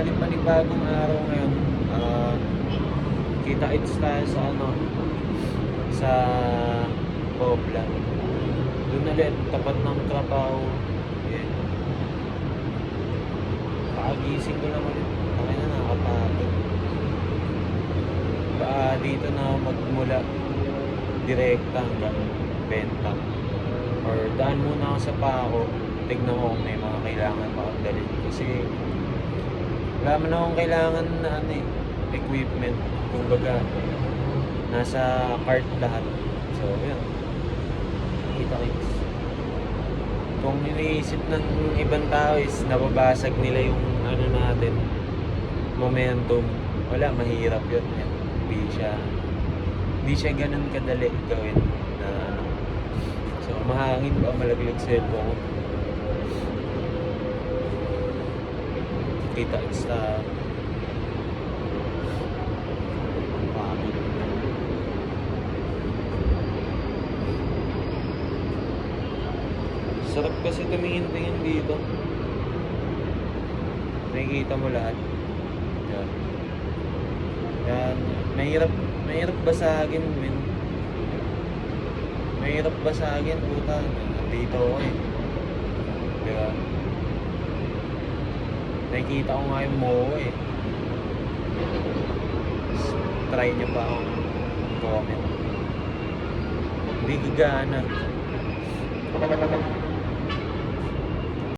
panibagong araw ngayon. Kita-its tayo sa sa Pobla. Doon ulit, tapat ng trabaho. Yan. Pakagising ko lang ulit. Bakit na nakapagod. Dito na ako magmula direkta hanggang benta. Or daan muna ako sa Paco. Tignan ko kung may mga kailangan pa akong dalhin. Kasi wala man akong kailangan na equipment. Kumbaga, nasa cart lahat. So, yun. Kita-kits. Kung iniisip ng ibang tao is nababasag nila yung natin, momentum. Wala, mahirap yun. Hindi siya ganun kadali gawin na So, mahangin ba malaglag cellphone ko. Kita-kits sa pagod. Sarap kasi tumingin-tingin dito. Nakikita mo lahat. Yan. Yan. Mahirap basagin, men. Mahirap basagin, puta. Nandito ako eh. Diba? Nakikita ko nga yung MOA eh. Try nyo pa akong comment. Hindi gagana.